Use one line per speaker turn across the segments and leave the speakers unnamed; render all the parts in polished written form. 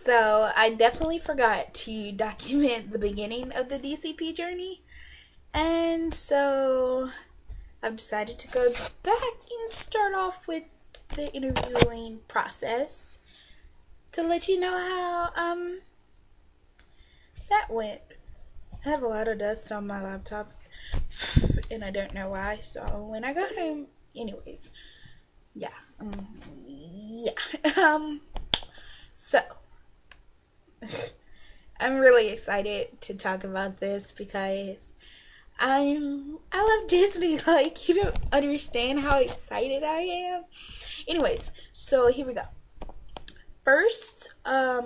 So I definitely forgot to document the beginning of the DCP journey. And so I've decided to go back and start off with the interviewing process to let you know how that went. I have a lot of dust on my laptop and I don't know why. So when I got home, anyways, yeah. Yeah. So I'm really excited to talk about this because I love Disney. Like, you don't understand how excited I am. Anyways, so here we go. First, I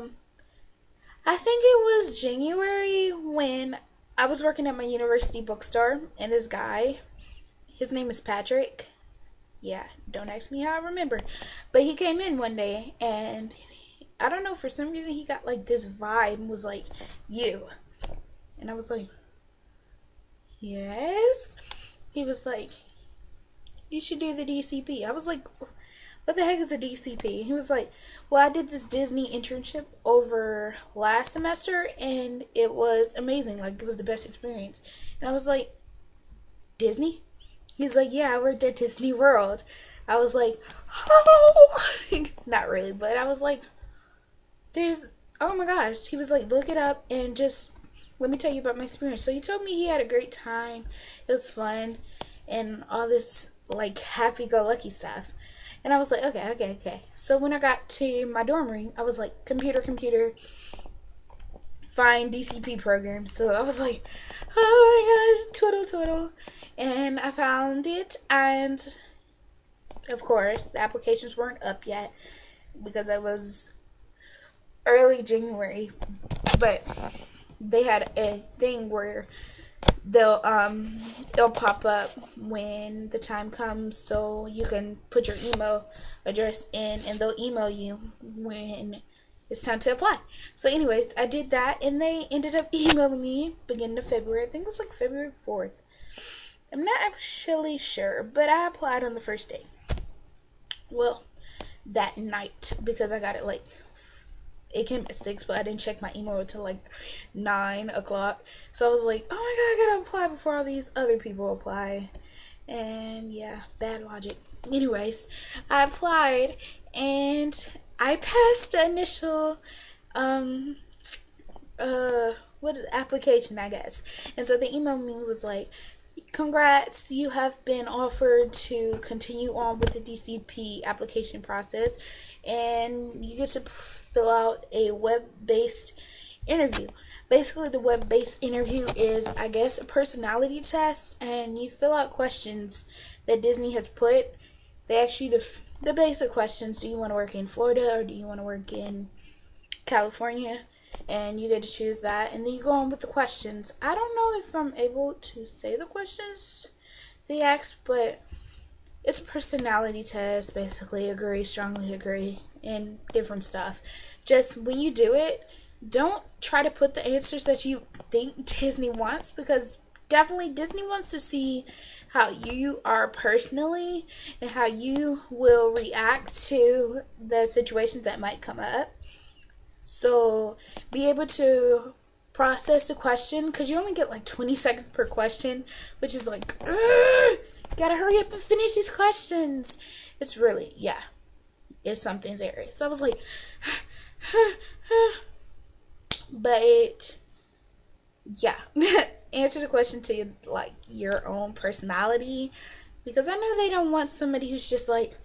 think it was January when I was working at my university bookstore, and this guy, his name is Patrick. Yeah, don't ask me how I remember, but he came in one day, and I don't know, for some reason he got like this vibe and was like, "You," and I was like, "Yes." He was like, "You should do the DCP." I was like, "What the heck is a DCP?" He was like, "Well, I did this Disney internship over last semester and it was amazing. Like, it was the best experience." And I was like, "Disney?" He's like, "Yeah, I worked at Disney World." I was like, "Oh," not really, but I was like, oh my gosh. He was like, "Look it up and just let me tell you about my experience." So he told me he had a great time. It was fun and all this like happy-go-lucky stuff. And I was like, okay. So when I got to my dorm room, I was like, computer, find DCP program. So I was like, oh my gosh, twiddle. And I found it. And of course, the applications weren't up yet because I was early January. But they had a thing where they'll pop up when the time comes, so you can put your email address in and they'll email you when it's time to apply. So anyways, I did that and they ended up emailing me beginning of February. I think it was like February 4th. I'm not actually sure, but I applied on the first day. Well, that night, because I got it like, it came at 6, but I didn't check my email until like 9 o'clock. So I was like, oh my god, I gotta apply before all these other people apply. And yeah, bad logic. Anyways, I applied and I passed the initial what is application, I guess. And so the email me was like, "Congrats, you have been offered to continue on with the DCP application process, and you get to fill out a web-based interview." Basically, the web-based interview is, I guess, a personality test, and you fill out questions that Disney has put. They ask you the basic questions: do you want to work in Florida or do you want to work in California? And you get to choose that, and then you go on with the questions. I don't know if I'm able to say the questions they ask, but it's a personality test, basically. Agree, strongly agree, and different stuff. Just when you do it, don't try to put the answers that you think Disney wants, because definitely Disney wants to see how you are personally and how you will react to the situations that might come up. So be able to process the question, because you only get like 20 seconds per question, which is like, gotta hurry up and finish these questions. It's really, yeah, it's something serious. So I was like, but yeah, answer the question to like your own personality, because I know they don't want somebody who's just like,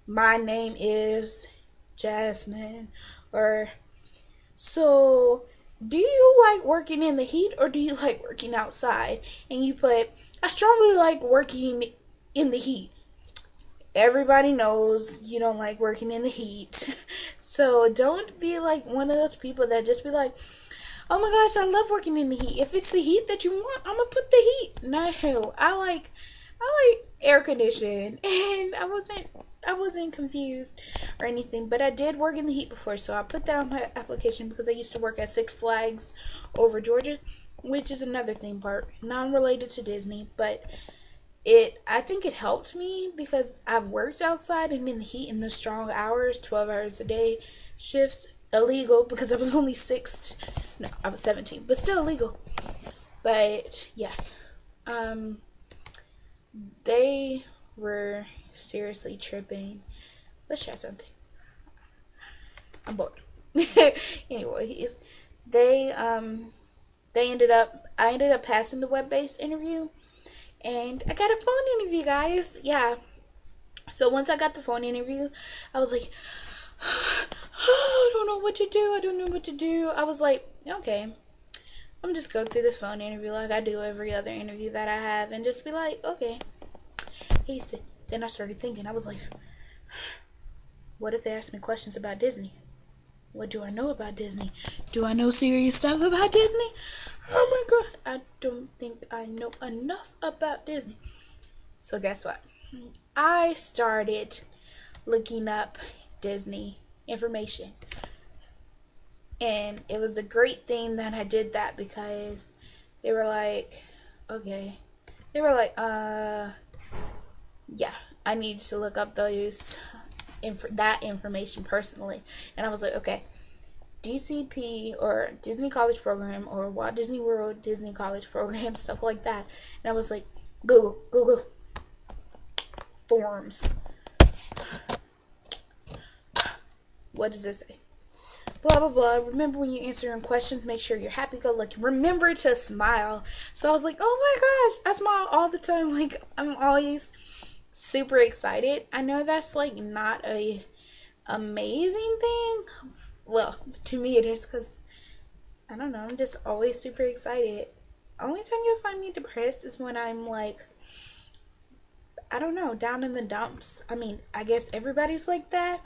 "My name is Jasmine," or, "So, do you like working in the heat or do you like working outside?" And you put, "I strongly like working in the heat." Everybody knows you don't like working in the heat. So don't be like one of those people that just be like, "Oh my gosh, I love working in the heat. If it's the heat that you want, I'm gonna put the heat." No, I like air conditioning, and I wasn't confused or anything, but I did work in the heat before, so I put that on my application because I used to work at Six Flags over Georgia, which is another theme park, non-related to Disney, but I think it helped me because I've worked outside and in the heat in the strong hours, 12 hours a day shifts. illegal because I was only 6. No, I was 17, but still illegal. But yeah, they were seriously tripping. Let's try something. I'm bored. Anyways, they I ended up passing the web-based interview, and I got a phone interview, guys. Yeah. So once I got the phone interview, I was like, I don't know what to do. I don't know what to do. I was like, okay, I'm just go through this phone interview like I do every other interview that I have, and just be like, okay. Then I started thinking. I was like, what if they ask me questions about Disney? What do I know about Disney? Do I know serious stuff about Disney? Oh my god, I don't think I know enough about Disney. So guess what? I started looking up Disney information. And it was a great thing that I did that, because they were like, okay. They were like, yeah, I need to look up that information personally. And I was like, okay, DCP or Disney College Program or Walt Disney World Disney College Program, stuff like that. And I was like, Google forms. What does this say? Blah blah blah. Remember, when you're answering questions, make sure you're happy-go-lucky. Remember to smile. So I was like, oh my gosh, I smile all the time. Like, I'm always super excited. I know that's like not a amazing thing. Well, to me it is, because I don't know, I'm just always super excited. Only time you'll find me depressed is when I'm like, I don't know, down in the dumps. I mean, I guess everybody's like that,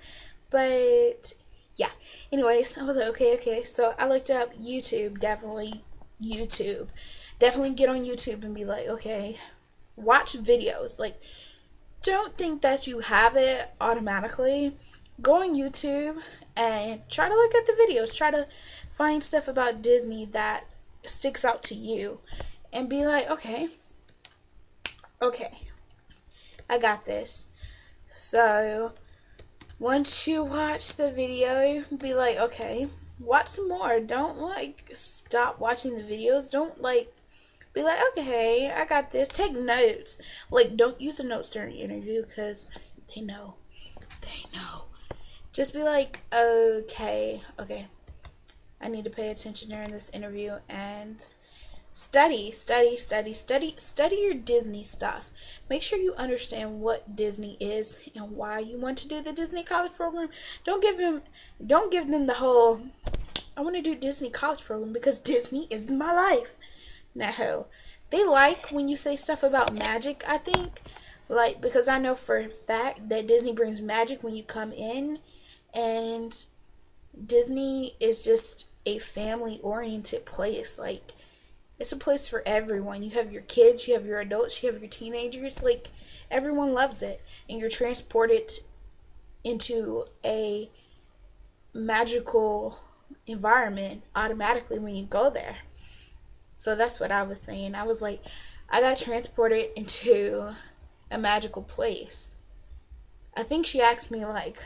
but yeah. Anyways, I was like, okay. So I looked up YouTube. Definitely get on YouTube and be like, okay, watch videos. Like, don't think that you have it automatically. Go on YouTube and try to look at the videos. Try to find stuff about Disney that sticks out to you, and be like, okay, I got this. So once you watch the video, be like, okay, watch some more. Don't like stop watching the videos. Don't like be like, okay, I got this. Take notes. Like, don't use the notes during the interview, because they know. Just be like, okay, I need to pay attention during this interview, and study your Disney stuff. Make sure you understand what Disney is and why you want to do the Disney College Program. Don't give them the whole, I want to do Disney College Program because Disney is my life. No. They like when you say stuff about magic, I think. Like, because I know for a fact that Disney brings magic when you come in, and Disney is just a family-oriented place. Like, it's a place for everyone. You have your kids, you have your adults, you have your teenagers. Like, everyone loves it. And you're transported into a magical environment automatically when you go there. So that's what I was saying. I was like, I got transported into a magical place. I think she asked me, like,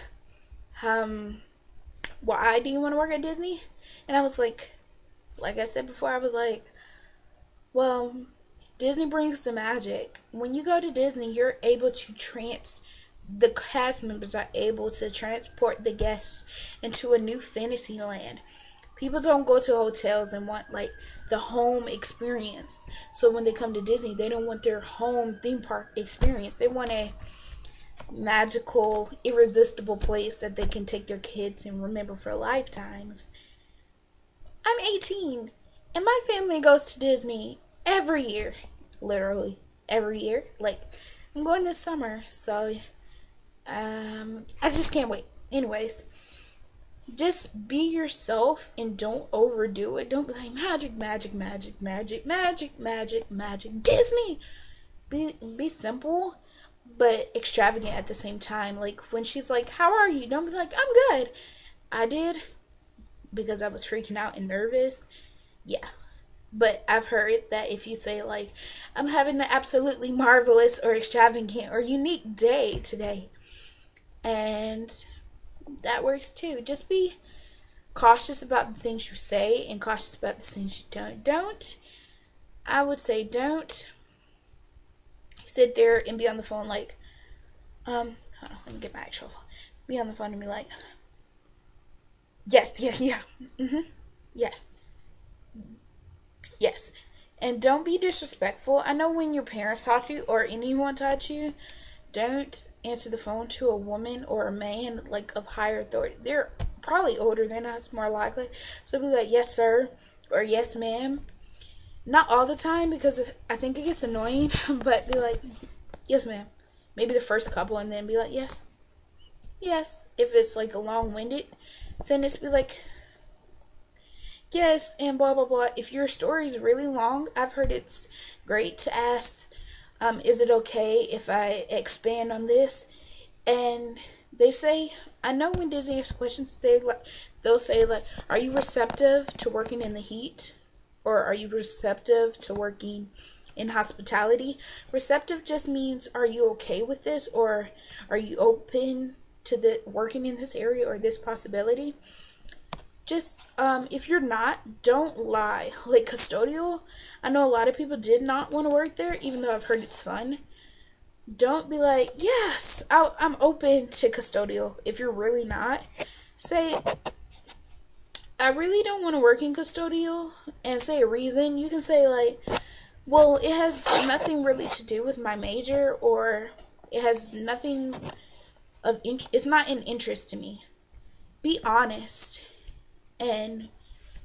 why do you want to work at Disney? And I was like I said before, I was like, well, Disney brings the magic. When you go to Disney, you're able to the cast members are able to transport the guests into a new fantasy land. People don't go to hotels and want like the home experience. So when they come to Disney, they don't want their home theme park experience. They want a magical, irresistible place that they can take their kids and remember for lifetimes. I'm 18 and my family goes to Disney every year. Literally every year. Like, I'm going this summer, so I just can't wait. Anyways, just be yourself and don't overdo it. Don't be like magic. Disney. Be simple but extravagant at the same time. Like, when she's like, how are you? Don't be like, I'm good. I did, because I was freaking out and nervous. Yeah. But I've heard that if you say, like, I'm having an absolutely marvelous or extravagant or unique day today, and that works too. Just be cautious about the things you say and cautious about the things you don't. I would say don't sit there and be on the phone like, hold on, let me get my actual phone. Be on the phone and be like, yes, yeah, yes, yes. And don't be disrespectful. I know when your parents talk to you or anyone talk to you, don't answer the phone to a woman or a man like of higher authority. They're probably older than us, more likely. So be like, yes, sir, or yes, ma'am. Not all the time because I think it gets annoying, but be like, yes, ma'am. Maybe the first couple, and then be like, yes, yes. If it's like a long-winded sentence, be like, yes, and blah, blah, blah. If your story is really long, I've heard it's great to ask, is it okay if I expand on this? And they say, I know when Disney asks questions, they'll say like, are you receptive to working in the heat? Or are you receptive to working in hospitality? Receptive just means, are you okay with this? Or are you open to the working in this area or this possibility? Just if you're not, don't lie. Like custodial, I know a lot of people did not want to work there, even though I've heard it's fun. Don't be like, yes, I'm open to custodial. If you're really not, say, I really don't want to work in custodial, and say a reason. You can say like, well, it has nothing really to do with my major, or it has nothing it's not an interest to me. Be honest and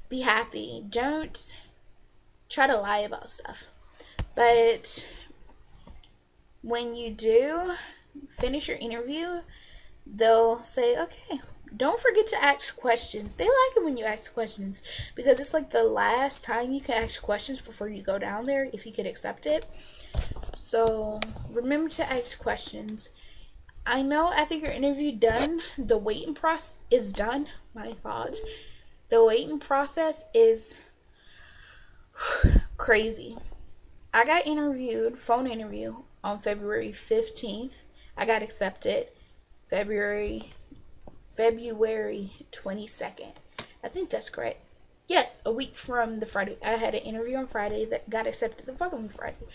be happy. Don't try to lie about stuff. But when you do finish your interview, they'll say, okay, don't forget to ask questions. They like it when you ask questions because it's like the last time you can ask questions before you go down there if you could accept it. So remember to ask questions. I know after your interview done, the waiting process is done. My fault. The waiting process is crazy. I got interviewed, phone interview, on February 15th. I got accepted February 22nd. I think that's correct. Yes, a week from the Friday. I had an interview on Friday that got accepted the following Friday.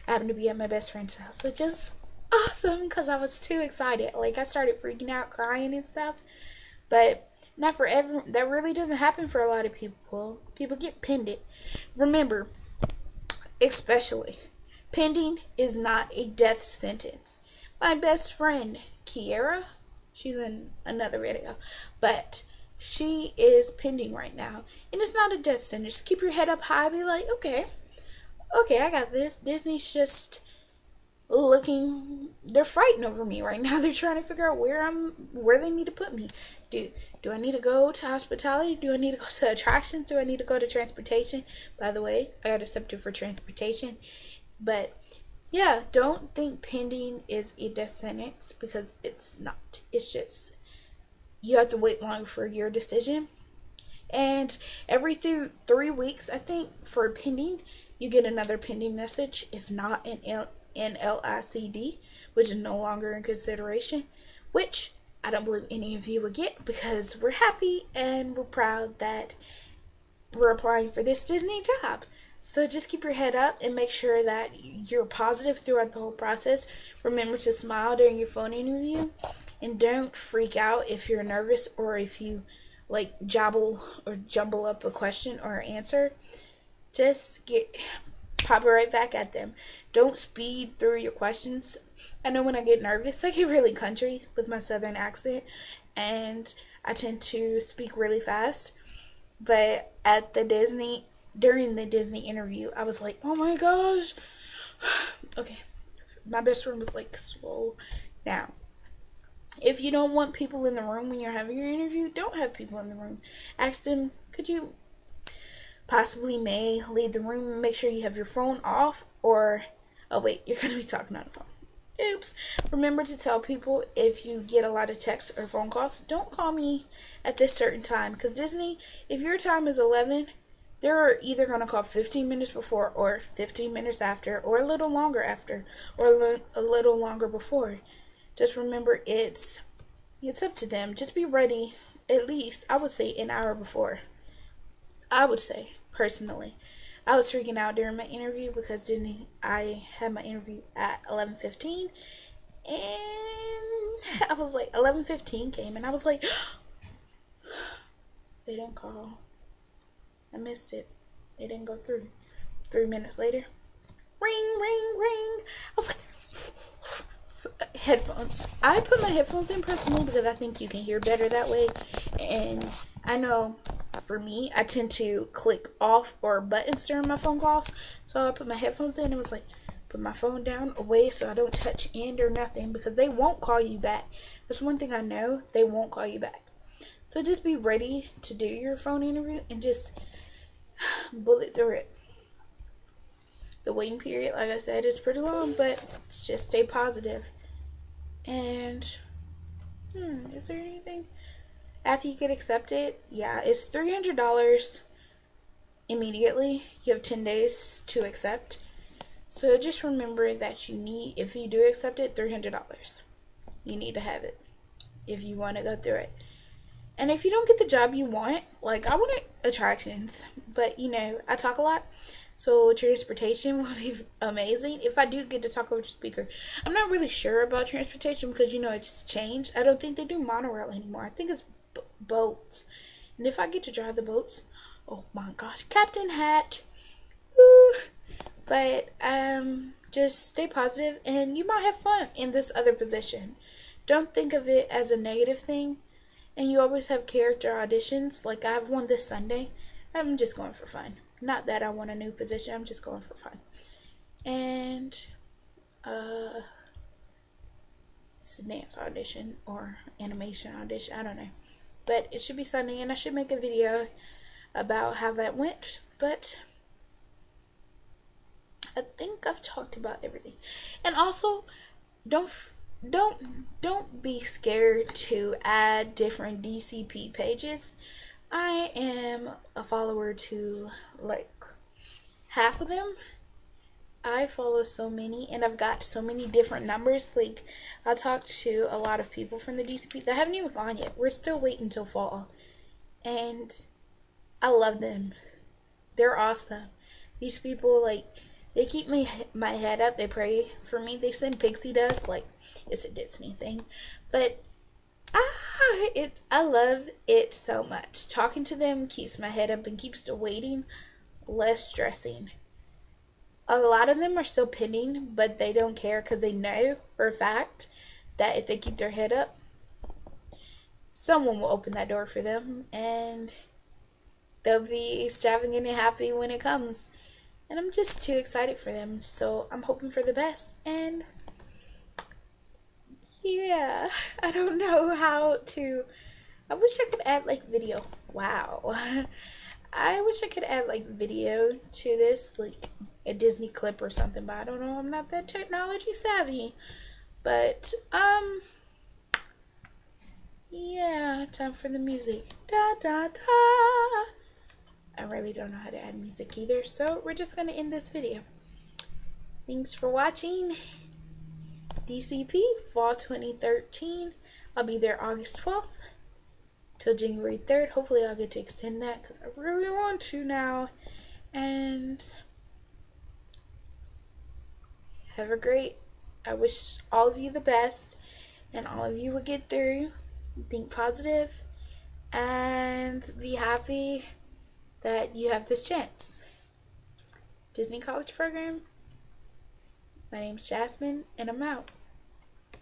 I happened to be at my best friend's house, which is awesome because I was too excited. Like, I started freaking out, crying and stuff. But not for everyone. That really doesn't happen for a lot of people. People get pending. Remember, especially, pending is not a death sentence. My best friend, Kiera, she's in another video, but she is pending right now, and it's not a death sentence. Keep your head up high. Be like, okay, I got this. Disney's just looking. They're fighting over me right now. They're trying to figure out where they need to put me. Do I need to go to hospitality? Do I need to go to attractions? Do I need to go to transportation? By the way, I got accepted for transportation, but yeah, don't think pending is a death sentence because it's not. It's just you have to wait longer for your decision. And every 3 weeks, I think, for pending, you get another pending message. If not an NLICD, which is no longer in consideration, which I don't believe any of you would get because we're happy and we're proud that we're applying for this Disney job. So just keep your head up and make sure that you're positive throughout the whole process. Remember to smile during your phone interview. And don't freak out if you're nervous or if you like jumble up a question or an answer. Just pop it right back at them. Don't speed through your questions. I know when I get nervous, I get really country with my southern accent. And I tend to speak really fast. But during the Disney interview, I was like, oh my gosh. Okay. My best friend was like, slow down. If you don't want people in the room when you're having your interview, don't have people in the room. Ask them, could you possibly leave the room and make sure you have your phone off? Or, oh wait, you're going to be talking on the phone. Oops. Remember to tell people if you get a lot of texts or phone calls, don't call me at this certain time. Because Disney, if your time is 11, they're either going to call 15 minutes before or 15 minutes after or a little longer after or a little longer before. Just remember it's up to them. Just be ready at least, I would say, an hour before. I would say, personally. I was freaking out during my interview because I had my interview at 11:15, and I was like, 11:15 came, and I was like, they didn't call. I missed it. It didn't go through. 3 minutes later, ring, ring, ring. I was like, headphones. I put my headphones in personally because I think you can hear better that way. And I know for me, I tend to click off or buttons during my phone calls. So I put my headphones in and was like, put my phone down away so I don't touch end or nothing because they won't call you back. That's one thing I know. They won't call you back. So just be ready to do your phone interview and just bullet through it. The waiting period, like I said, is pretty long, but just stay positive. And, is there anything? After you get accepted, yeah, it's $300 immediately. You have 10 days to accept. So just remember that you need, if you do accept it, $300. You need to have it if you want to go through it. And if you don't get the job you want, like I wanted attractions, but I talk a lot. So transportation will be amazing. If I do get to talk over the speaker, I'm not really sure about transportation because it's changed. I don't think they do monorail anymore. I think it's boats. And if I get to drive the boats, oh my gosh, Captain Hat. Woo. But just stay positive and you might have fun in this other position. Don't think of it as a negative thing. And you always have character auditions. Like I have one this Sunday. I'm just going for fun. Not that I want a new position. I'm just going for fun. And it's a dance audition or animation audition. I don't know. But it should be Sunday, and I should make a video about how that went. But I think I've talked about everything. And also, don't be scared to add different DCP pages. I am a follower to like half of them. I follow so many and I've got so many different numbers. Like I talked to a lot of people from the DCP that haven't even gone yet. We're still waiting till fall. And I love them. They're awesome. These people, like, they keep my head up. They pray for me. They send pixie dust. Like, it's a Disney thing. But I love it so much. Talking to them keeps my head up and keeps the waiting less stressing. A lot of them are still pending, but they don't care because they know for a fact that if they keep their head up, someone will open that door for them and they'll be extravagant and happy when it comes. And I'm just too excited for them. So I'm hoping for the best. And yeah, I don't know how to. I wish I could add like video. Wow. I wish I could add like video to this, like a Disney clip or something, but I don't know. I'm not that technology savvy. But yeah, time for the music. Da da da. I really don't know how to add music either, so we're just gonna end this video. Thanks for watching. DCP Fall 2013. I'll be there August 12th till January 3rd. Hopefully I'll get to extend that because I really want to now. And have a great, I wish all of you the best and all of you will get through. Think positive and be happy that you have this chance. Disney College Program. My name's Jasmine and I'm out.